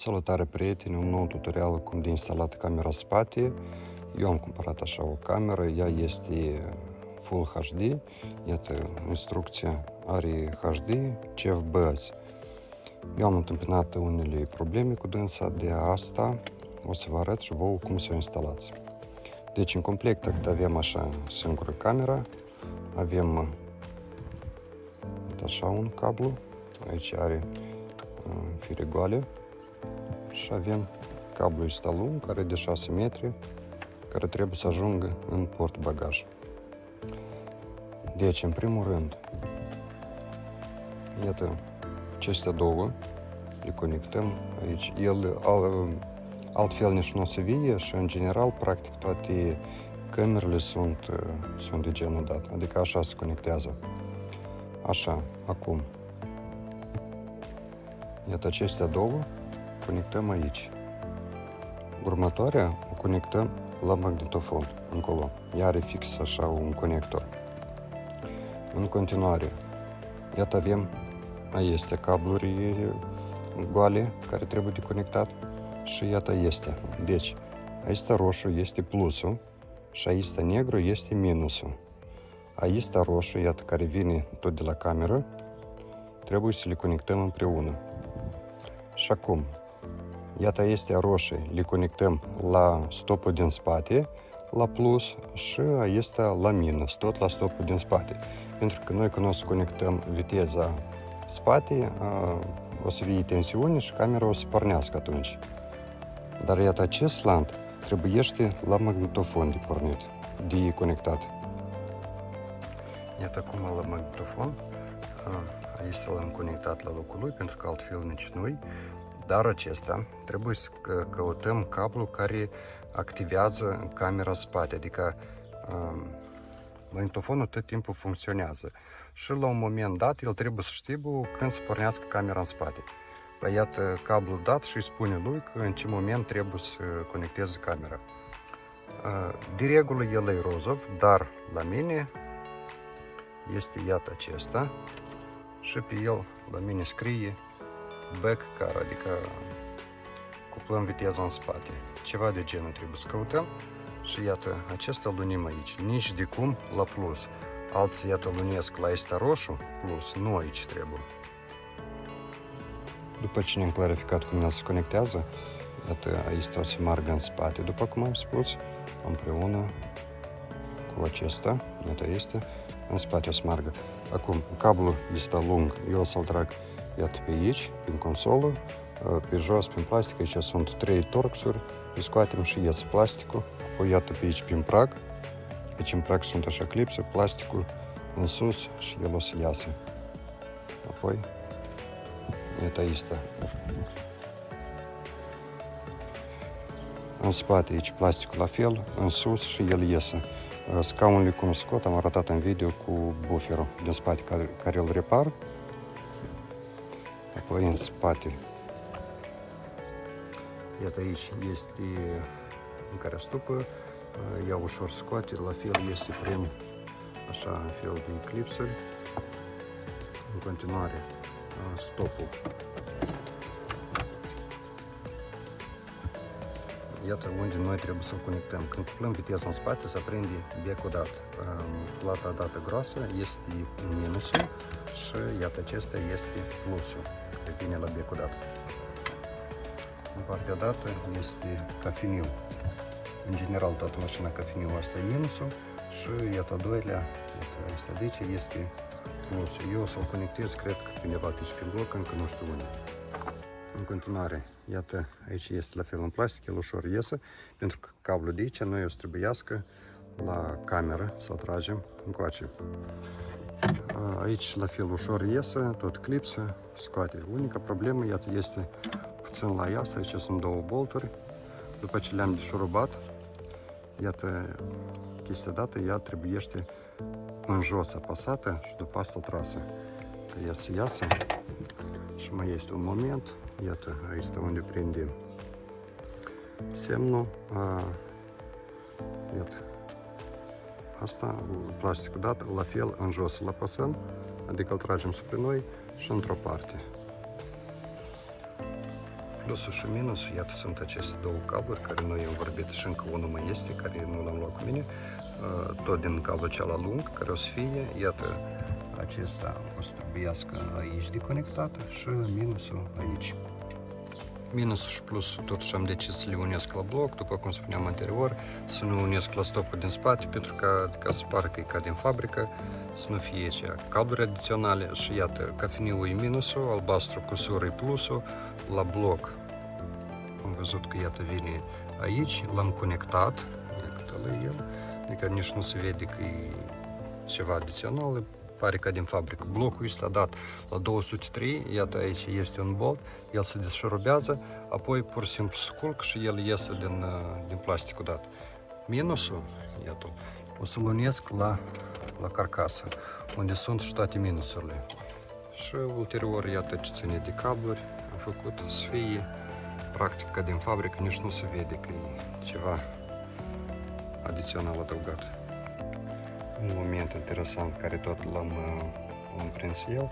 Salutare prieteni, un nou tutorial cum de instalat camera spate. Eu am cumpărat așa o cameră, ea este Full HD, iată instrucția, are HD, CF băzi. Eu am întâmpinat unele probleme cu dânsa, de asta o să vă arăt și vouă cum să o instalați. Deci în complect avem așa singură camera, avem așa un cablu, aici are fire goale și avem cablul ăsta lung, care e de 6 metri, care trebuie să ajungă în portbagaj. Deci, în primul rând, iată, acestea două le conectăm aici. Altfel nici nu o să vie și, în general, practic, toate camerele sunt de genul dat, adică așa se conectează. Așa, acum, iată acestea două, conectăm aici. Următoarea o conectăm la magnetofon, încolo. Ea are fix așa un conector. În continuare, iată avem, este cabluri goale care trebuie de conectat și iată este. Deci, aici roșu este plusul și aici negru este minusul. Aici roșu, iată, care vine tot de la cameră, trebuie să le conectăm împreună. Și acum, iată este roșii, le conectăm la stopul din spate, la plus și este la minus, tot la stopul din spate. Pentru că noi când o să conectăm viteza spate, o să fie tensiune și camera o să pornească atunci. Dar iată acest slant trebuiește la magnetofon de pornit, de conectat. Iată acum la magnetofon, aici l-am conectat la locul lui, pentru că altfel nici noi. Dar acesta trebuie să căutăm cablul care activează camera spate, adică magnetofonul tot timpul funcționează și la un moment dat el trebuie să știe când să pornească camera în spate. Păi iată cablul dat și îi spune lui că în ce moment trebuie să conecteze camera. De regulă el e rozov, dar la mine este iată acesta și pe el la mine scrie back car, adică cuplăm viteza în spate. Ceva de genul trebuie să căutăm și iată, acesta îl unim aici. Nici de cum la plus. Alții, iată, îl unesc la ăsta roșu plus, nu aici trebuie. După ce ne-am clarificat cum el se conectează, iată, aici o să meargă în spate, după cum am spus, împreună cu acesta, iată este, în spate o să meargă. Acum, cablul este lung, eu o să-l trag, iată, pe aici, prin consolă, pe jos, prin plastic, aici sunt 3 torxuri, le scoatem și ies plasticul, o iată pe aici, prin prag, aici în prag sunt așa clipse, plasticul în sus și el o să iasă. Apoi, iată aici. În spate aici plasticul la fel, în sus și el iese. Scaunul cum scot, am arătat în video cu bufferul din spate care îl repar. Apoi în spate, iată aici este în care stupă, ea ușor scoate, la fel este prin așa în fel de clipsuri. În continuare, stopul. Iată unde noi trebuie să-l conectăm. Când cuplăm viteza în spate, se aprinde becul dat. Plata dată groasă este minusul și iată acesta este plusul, care vine la becul dat. În partea dată este cafeniu. În general, toată mașina cafeniu asta e minusul și iată a doilea, iată asta de aici este plusul. Eu o să-l conectez, cred că undeva pe aici pe bloc, încă nu știu unde. În continuare, iată, aici este la fel în plastic, el ușor iese, pentru că cablul de aici noi o să trebuiască la cameră să-l tragem încoace. Aici la fel ușor iese, tot clipsă, scoate. Unica problemă, iată, este puțin la ea, aici sunt două bolturi. După ce le-am deșurubat, iată, chestia dată, ea trebuiește în jos apăsată și după asta trasă. Că ea să iasă și mai este un moment. Iată, aici este unde prinde semnul. Iată, asta, plasticul dat, la fel în jos îl apăsăm, adică îl tragem spre noi și într-o parte. plusul și minusul, iată, sunt aceste două cabluri care noi am vorbit și încă unul mai este, care nu l-am luat cu mine, tot din cablul cel lung, care o să fie, iată, acesta o să trebuiască aici de conectat și minusul aici. Minusul și plusul totuși am decis să le unesc la bloc, după cum spuneam anterior, să nu unesc la stopul din spate, pentru că ca să pară că e ca din fabrică, să nu fie aici cabluri adiționale. Și iată, cafeniul e minusul, albastru cu sură e plusul, la bloc am văzut că iată vine aici, l-am conectat, iată la el, adică nici nu se vede că e ceva adițional, pare ca din fabrică. Blocul este dat la 203, iată aici este un bolt, el se deșurubează, apoi pur și simplu sculc și el iese din plasticul dat. Minusul, iată, o să-l unesc la carcasă, unde sunt și toate minusurile. Și ulterior, iată ce ține de cabluri, am făcut să fie practic ca din fabrică, nici nu se vede că e ceva adițional adăugat. Un moment interesant care tot l-am prins el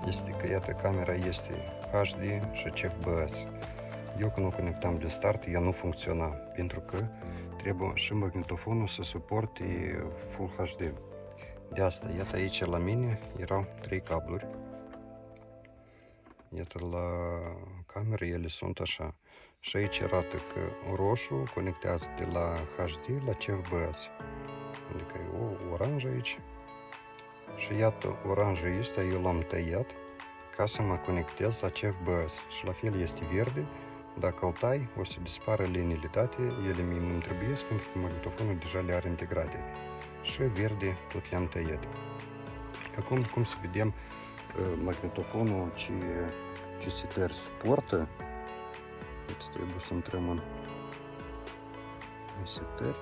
este că, iată, camera este HD și CFBS. Eu când o conectam de start, ea nu funcționa, pentru că trebuie și magnetofonul să suporte Full HD. De asta, iată, aici la mine erau 3 cabluri. Iată, la cameră ele sunt așa. Și aici arată că roșu conectează de la HD la CFBS. Adică e o oranjă aici. Și iată, oranja asta eu l-am tăiat ca să mă conectez la CFBS. Și la fel este verde. Dacă îl tai, o să dispară liniile date. Ele mie nu-mi trebuie, pentru că magnetofonul deja le are integrate. Și verde tot le-am tăiat. Acum, cum să vedem magnetofonul ce setări suportă. Deci trebuie să intrăm în setări.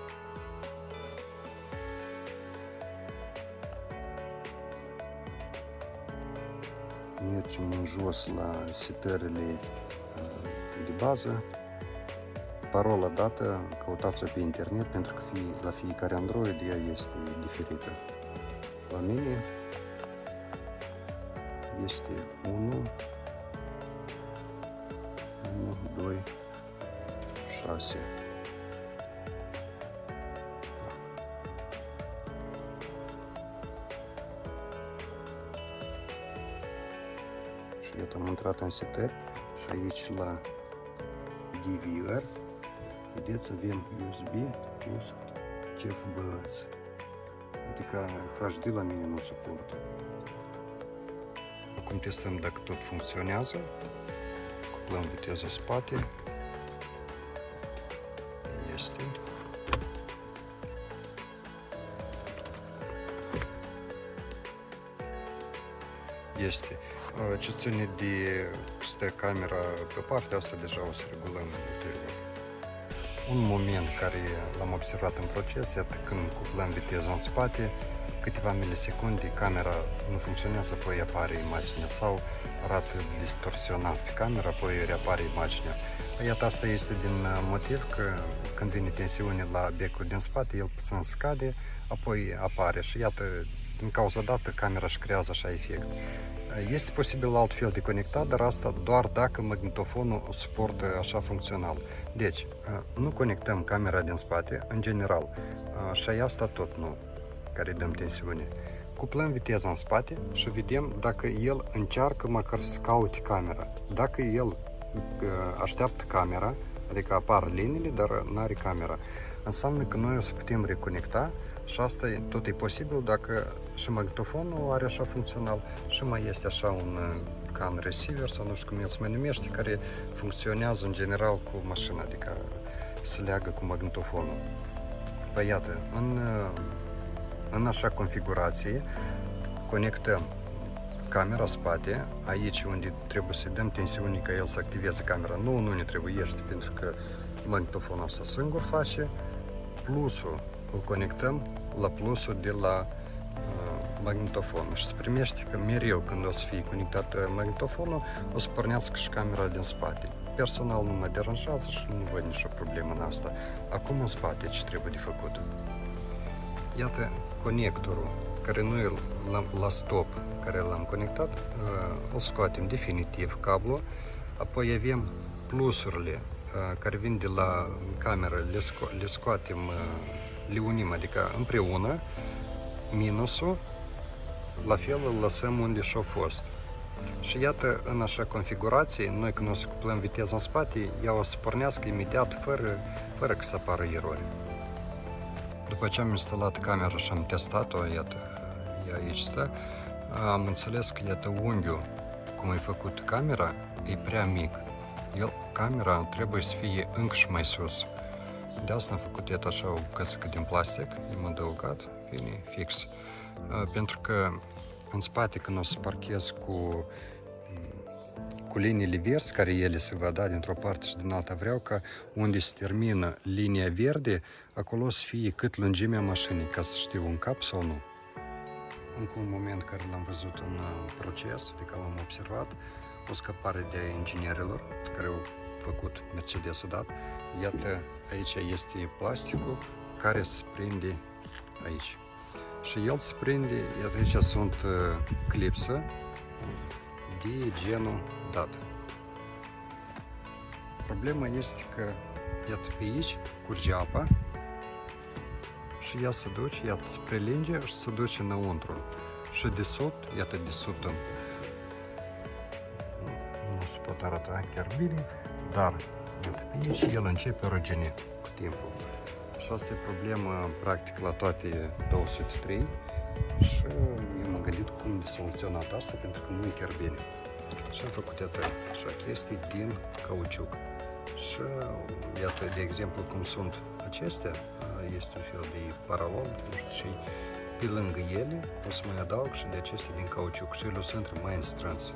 Mergem în jos la setările de bază. Parola dată, căutați-o pe internet, pentru că la fiecare Android ea este diferită. La mine este 1, 2, 6. Și iată, am intrat în setări și aici la DVR, vedeți, avem USB plus CFBS. Adică HD la mine nu suportă. Acum testăm dacă tot funcționează. Cuplăm viteza spate. Este. Este. Ce ține de stă camera pe partea asta, deja o să regulăm ulterior. Un moment care l-am observat în proces, iată, când cuplăm viteza în spate, câteva milisecunde camera nu funcționează, apoi apare imaginea sau arată distorsionat pe camera, apoi reapare imaginea. Iată, asta este din motiv că când vine tensiune la becul din spate, el puțin scade, apoi apare și iată, din cauza dată, camera își creează așa efect. Este posibil altfel de conectat, dar asta doar dacă magnetofonul suportă așa funcțional. Deci, nu conectăm camera din spate, în general, și asta tot nu, care dăm tensiune. Cuplăm viteza în spate și vedem dacă el încearcă măcar să caute camera. Dacă el așteaptă camera, adică apar liniile, dar nu are camera, înseamnă că noi o să putem reconecta și asta tot e posibil dacă și magnetofonul are așa funcțional și mai este așa ca un receiver sau nu știu cum el se mai numește, care funcționează în general cu mașina, adică se leagă cu magnetofonul. Păi iată, în așa configurație conectăm camera spate, aici unde trebuie să dăm tensiune ca el să activeze camera. Nu ne trebuiește, pentru că magnetofonul ăsta singur face. Plusul îl conectăm la plusul de la magnetofon și se primește că mereu când o să fie conectat magnetofonul, o să pornească și camera din spate. Personal nu mă deranjează și nu văd nicio problemă în asta. Acum în spate ce trebuie de făcut? Iată conectorul care nu e la stop, care l-am conectat, îl scoatem definitiv cablul, apoi avem plusurile care vin de la cameră, le scoatem, le unim, adică împreună, minusul, la fel îl lăsăm unde și-a fost. Și iată, în așa configurație, noi când o să cuplăm viteza în spate, ea o să pornească imediat, fără că să apară erori. După ce am instalat camera și am testat-o, iată, ea aici stă, am înțeles că, iată, unghiul, cum e făcut camera, e prea mic. Camera trebuie să fie încă și mai sus. De asta am făcut, iată, așa o căsăcă din plastic, i-am adăugat, vine fix. Pentru că în spate, când o să parchez cu liniile verzi, care ele se va da dintr-o parte și din alta, vreau ca unde se termină linia verde, acolo să fie cât lungimea mașinii, ca să știu în cap sau nu. Încă un moment care l-am văzut în proces, adică l-am observat, o scăpare de inginerilor care au făcut Mercedes dat. Iată, aici este plasticul care se prinde aici. Și el se prinde, iată, aici sunt clipsă de genul dat. Problema este că, iată, pe aici curge apa și ea se duce, iată, se prelinge și se duce înăuntru. Și de sub, iată, de sub, nu se pot arăta chiar bine, dar, iată, pe aici el începe răgine cu timpul. Și asta e problema, practic, la toate 203 și eu m-am gândit cum de soluționat asta, pentru că nu e chiar bine. Și am făcut, iată, așa chestii din cauciuc. Și, iată, de exemplu, cum sunt acestea, este un fel de paralon, nu știu ce, pe lângă ele o să mai adaug și de acestea din cauciuc și ele o să intre mai în strâns.